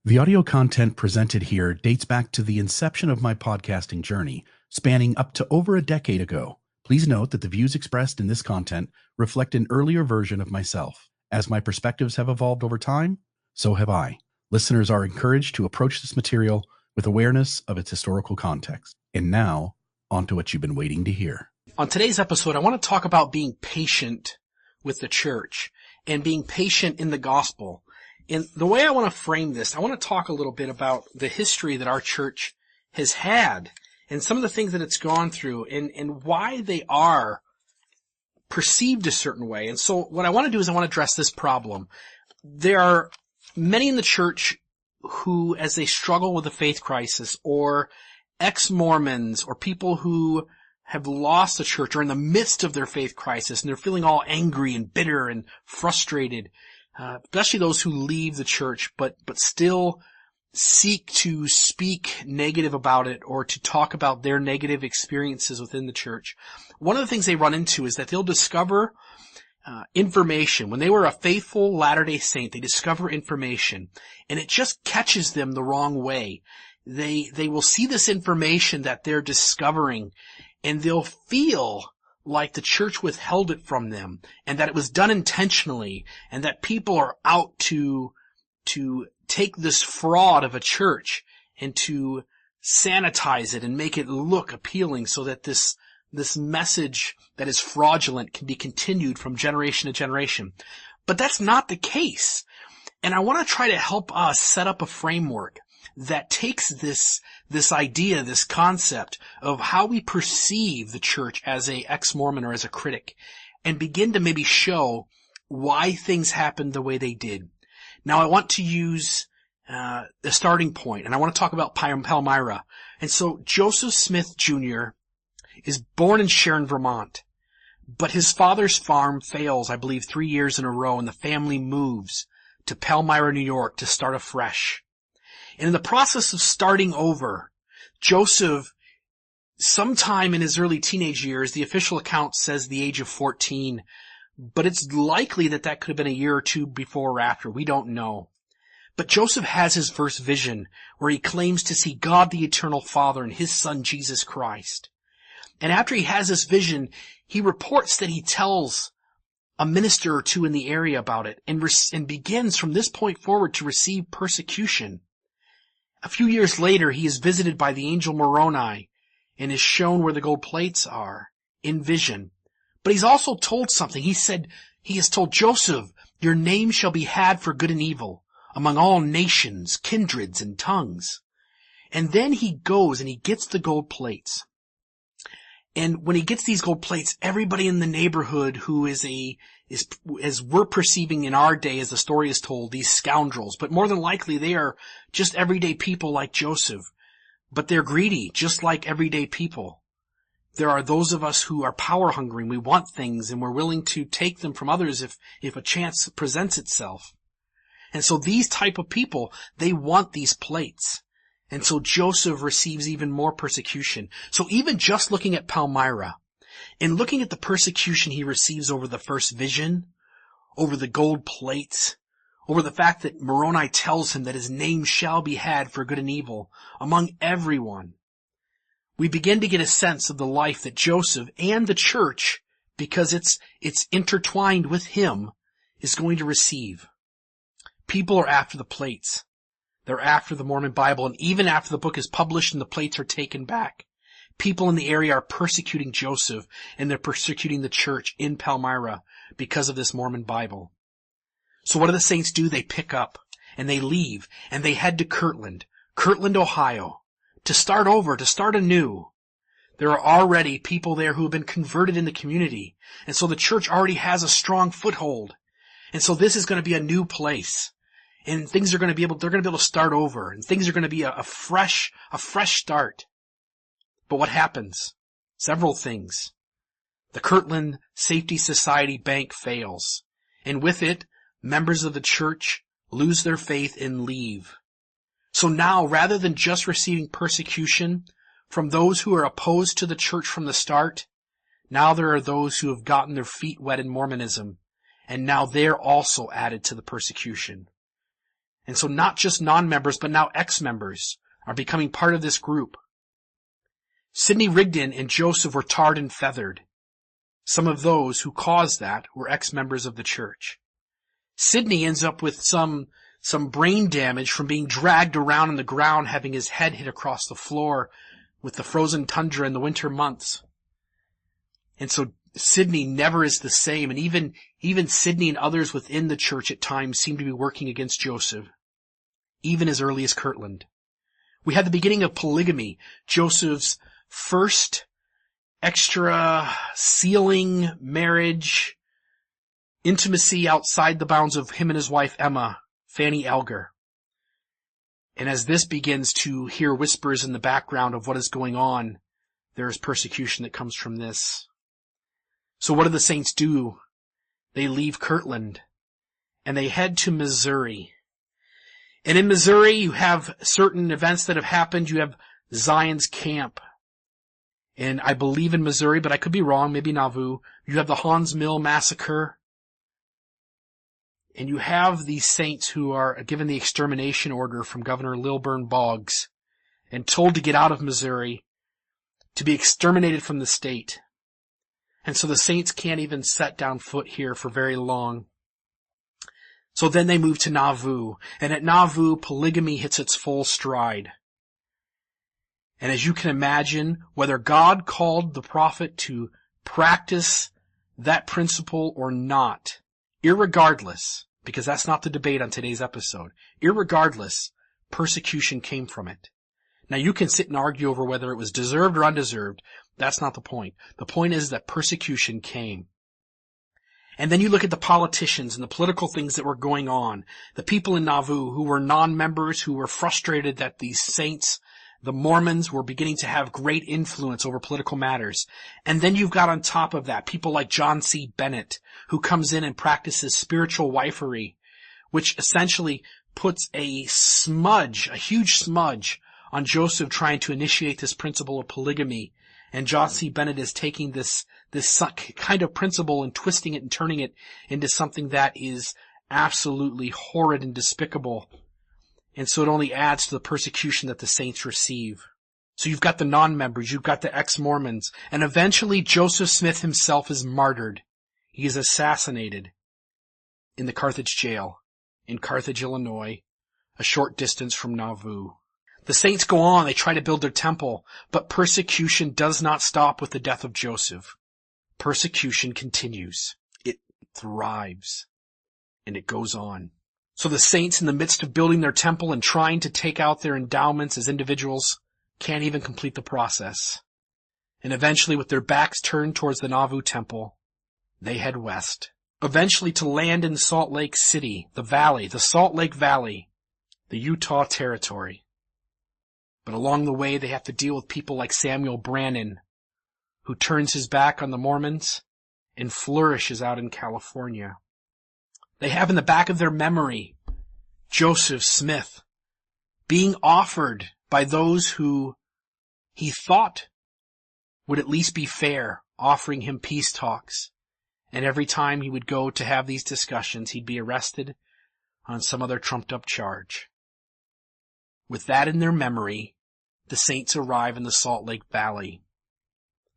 The audio content presented here dates back to the inception of my podcasting journey, spanning up to over a decade ago. Please note that the views expressed in this content reflect an earlier version of myself. As my perspectives have evolved over time, so have I. Listeners are encouraged to approach this material with awareness of its historical context. And now, on to what you've been waiting to hear. On today's episode, I want to talk about being patient with the church and being patient in the gospel. And the way I want to frame this, I want to talk a little bit about the history that our church has had and some of the things that it's gone through and why they are perceived a certain way. And so what I want to do is I want to address this problem. There are many in the church who, as they struggle with a faith crisis, or ex-Mormons, or people who have lost the church or in the midst of their faith crisis, and they're feeling all angry and bitter and frustrated, especially those who leave the church, but still seek to speak negative about it or to talk about their negative experiences within the church. One of the things they run into is that they'll discover information. When they were a faithful Latter-day Saint, they discover information, and it just catches them the wrong way. They will see this information that they're discovering, and they'll feel like the church withheld it from them, and that it was done intentionally, and that people are out to take this fraud of a church and to sanitize it and make it look appealing so that this message that is fraudulent can be continued from generation to generation. But that's not the case. And I want to try to help us set up a framework that takes this idea, this concept of how we perceive the church as a ex-Mormon or as a critic, and begin to maybe show why things happened the way they did. Now I want to use the starting point, and I want to talk about Palmyra. And so Joseph Smith Jr. is born in Sharon, Vermont, but his father's farm fails, I believe, 3 years in a row, and the family moves to Palmyra, New York to start afresh. And in the process of starting over, Joseph, sometime in his early teenage years, the official account says the age of 14, but it's likely that could have been a year or two before or after. We don't know. But Joseph has his first vision where he claims to see God the Eternal Father and his Son Jesus Christ. And after he has this vision, he reports that he tells a minister or two in the area about it and begins from this point forward to receive persecution. A few years later, he is visited by the angel Moroni and is shown where the gold plates are in vision. But he's also told something. He has told Joseph, "Your name shall be had for good and evil among all nations, kindreds, and tongues." And then he goes and he gets the gold plates. And when he gets these gold plates, everybody in the neighborhood who is as we're perceiving in our day, as the story is told, these scoundrels, but more than likely they are just everyday people like Joseph, but they're greedy, just like everyday people. There are those of us who are power hungry, and we want things, and we're willing to take them from others if a chance presents itself. And so these type of people, they want these plates. And so Joseph receives even more persecution. So even just looking at Palmyra and looking at the persecution he receives over the first vision, over the gold plates, over the fact that Moroni tells him that his name shall be had for good and evil among everyone, we begin to get a sense of the life that Joseph and the church, because it's intertwined with him, is going to receive. People are after the plates. They're after the Mormon Bible, and even after the book is published and the plates are taken back, people in the area are persecuting Joseph, and they're persecuting the church in Palmyra because of this Mormon Bible. So what do the saints do? They pick up, and they leave, and they head to Kirtland, Ohio, to start over, to start anew. There are already people there who have been converted in the community, and so the church already has a strong foothold. And so this is going to be a new place. And things are going to be able to start over, and things are going to be a fresh start. But what happens? Several things. The Kirtland Safety Society Bank fails, and with it, members of the church lose their faith and leave. So now, rather than just receiving persecution from those who are opposed to the church from the start, now there are those who have gotten their feet wet in Mormonism, and now they're also added to the persecution. And so not just non-members, but now ex-members are becoming part of this group. Sidney Rigdon and Joseph were tarred and feathered. Some of those who caused that were ex-members of the church. Sidney ends up with some brain damage from being dragged around on the ground, having his head hit across the floor with the frozen tundra in the winter months. And so Sidney never is the same, and even Sidney and others within the church at times seem to be working against Joseph, even as early as Kirtland. We had the beginning of polygamy, Joseph's first extra sealing marriage, intimacy outside the bounds of him and his wife Emma, Fanny Alger. And as this begins to hear whispers in the background of what is going on, there is persecution that comes from this. So what do the saints do? They leave Kirtland and they head to Missouri. And in Missouri, you have certain events that have happened. You have Zion's camp. And I believe in Missouri, but I could be wrong, maybe Nauvoo. You have the Hans Mill massacre. And you have these saints who are given the extermination order from Governor Lilburn Boggs and told to get out of Missouri, to be exterminated from the state. And so the saints can't even set down foot here for very long. So then they move to Nauvoo. And at Nauvoo, polygamy hits its full stride. And as you can imagine, whether God called the prophet to practice that principle or not, irregardless, because that's not the debate on today's episode, irregardless, persecution came from it. Now you can sit and argue over whether it was deserved or undeserved. That's not the point. The point is that persecution came. And then you look at the politicians and the political things that were going on. The people in Nauvoo who were non-members, who were frustrated that these saints, the Mormons, were beginning to have great influence over political matters. And then you've got on top of that people like John C. Bennett, who comes in and practices spiritual wifery, which essentially puts a smudge, a huge smudge, on Joseph trying to initiate this principle of polygamy. And John C. Bennett is taking this kind of principle and twisting it and turning it into something that is absolutely horrid and despicable. And so it only adds to the persecution that the saints receive. So you've got the non-members, you've got the ex-Mormons, and eventually Joseph Smith himself is martyred. He is assassinated in the Carthage jail in Carthage, Illinois, a short distance from Nauvoo. The saints go on, they try to build their temple, but persecution does not stop with the death of Joseph. Persecution continues. It thrives. And it goes on. So the saints, in the midst of building their temple and trying to take out their endowments as individuals, can't even complete the process. And eventually, with their backs turned towards the Nauvoo temple, they head west. Eventually to land in Salt Lake City, the valley, the Salt Lake Valley, the Utah Territory. But along the way, they have to deal with people like Samuel Brannan, who turns his back on the Mormons and flourishes out in California. They have in the back of their memory Joseph Smith being offered by those who he thought would at least be fair, offering him peace talks. And every time he would go to have these discussions, he'd be arrested on some other trumped-up charge. With that in their memory, the saints arrive in the Salt Lake Valley.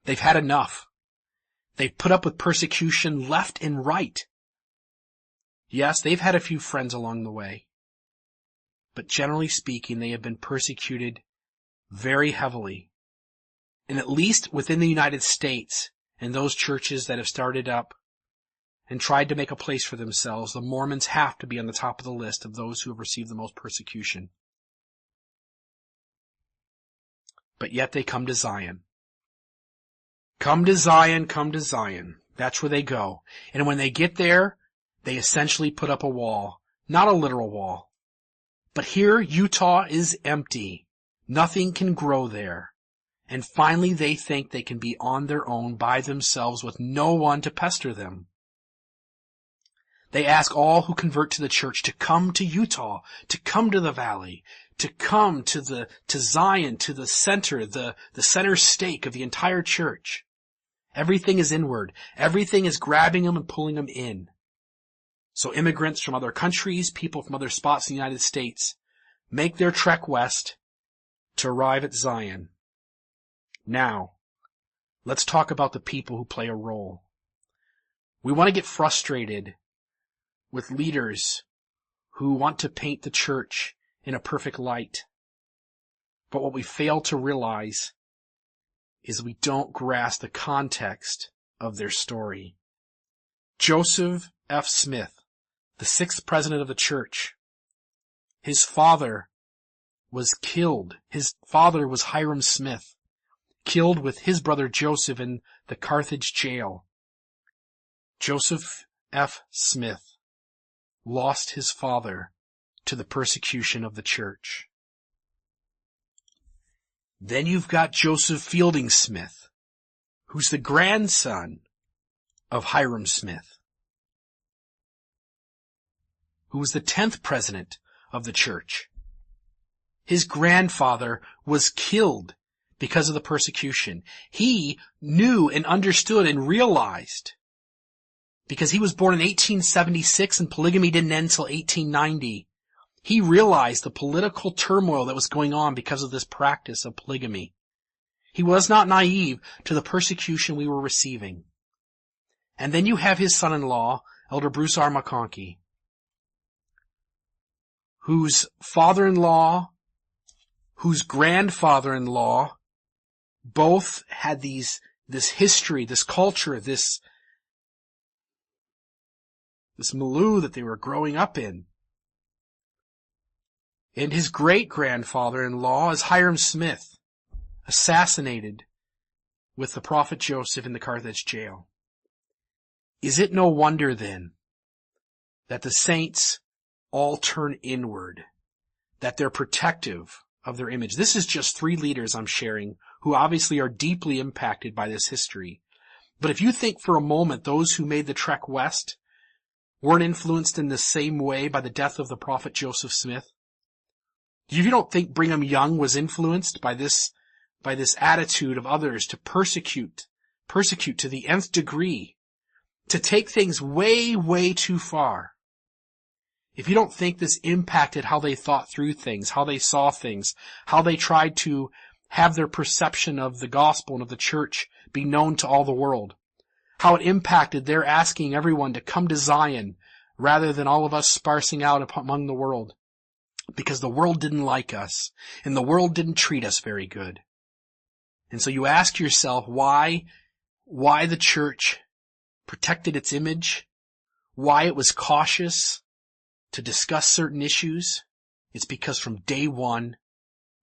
They've had enough. They've put up with persecution left and right. Yes, they've had a few friends along the way. But generally speaking, they have been persecuted very heavily. And at least within the United States, and those churches that have started up and tried to make a place for themselves, the Mormons have to be on the top of the list of those who have received the most persecution. But yet they come to Zion. Come to Zion, come to Zion. That's where they go. And when they get there, they essentially put up a wall. Not a literal wall. But here, Utah is empty. Nothing can grow there. And finally they think they can be on their own by themselves with no one to pester them. They ask all who convert to the church to come to Utah, to come to the valley, to come to Zion, to the center, the center stake of the entire church. Everything is inward. Everything is grabbing them and pulling them in. So immigrants from other countries, people from other spots in the United States, make their trek west to arrive at Zion. Now, let's talk about the people who play a role. We want to get frustrated with leaders who want to paint the church in a perfect light. But what we fail to realize is we don't grasp the context of their story. Joseph F. Smith, the 6th president of the church, his father was killed. His father was Hiram Smith, killed with his brother Joseph in the Carthage jail. Joseph F. Smith lost his father to the persecution of the church. Then you've got Joseph Fielding Smith, who's the grandson of Hiram Smith, who was the 10th president of the church. His grandfather was killed because of the persecution. He knew and understood and realized, because he was born in 1876 and polygamy didn't end until 1890, he realized the political turmoil that was going on because of this practice of polygamy. He was not naive to the persecution we were receiving. And then you have his son-in-law, Elder Bruce R. McConkie, whose father-in-law, whose grandfather-in-law, both had this history, this culture, this milieu that they were growing up in. And his great-grandfather-in-law is Hiram Smith, assassinated with the prophet Joseph in the Carthage jail. Is it no wonder then that the saints all turn inward, that they're protective of their image? This is just 3 leaders I'm sharing who obviously are deeply impacted by this history. But if you think for a moment those who made the trek west weren't influenced in the same way by the death of the prophet Joseph Smith, you don't think Brigham Young was influenced by this attitude of others to persecute to the nth degree, to take things way, way too far? If you don't think this impacted how they thought through things, how they saw things, how they tried to have their perception of the gospel and of the church be known to all the world, how it impacted their asking everyone to come to Zion rather than all of us sparsing out among the world, because the world didn't like us and the world didn't treat us very good. And so you ask yourself why the church protected its image, why it was cautious to discuss certain issues. It's because from day one,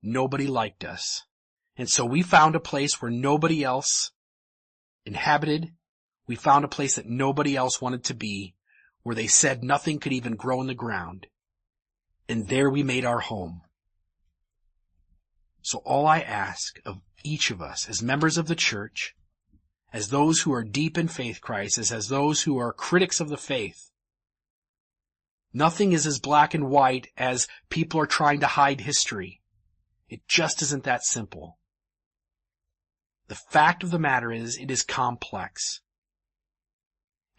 nobody liked us. And so we found a place where nobody else inhabited. We found a place that nobody else wanted to be, where they said nothing could even grow in the ground. And there we made our home. So all I ask of each of us as members of the church, as those who are deep in faith crisis, as those who are critics of the faith, nothing is as black and white as people are trying to hide history. It just isn't that simple. The fact of the matter is, it is complex.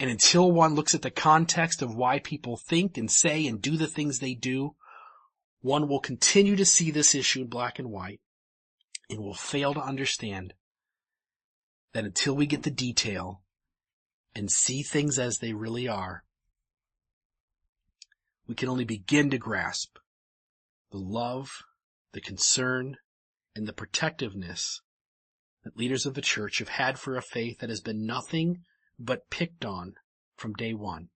And until one looks at the context of why people think and say and do the things they do, one will continue to see this issue in black and white and will fail to understand that until we get the detail and see things as they really are, we can only begin to grasp the love, the concern, and the protectiveness that leaders of the church have had for a faith that has been nothing but picked on from day one.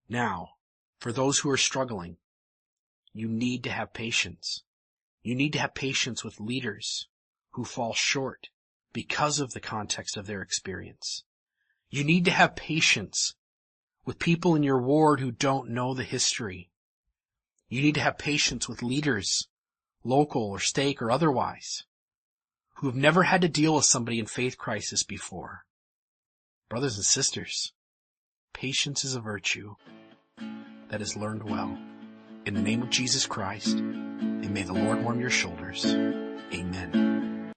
Now, for those who are struggling, you need to have patience. You need to have patience with leaders who fall short because of the context of their experience. You need to have patience with people in your ward who don't know the history. You need to have patience with leaders, local or stake or otherwise, who have never had to deal with somebody in faith crisis before. Brothers and sisters, patience is a virtue that is learned well. In the name of Jesus Christ, and may the Lord warm your shoulders. Amen.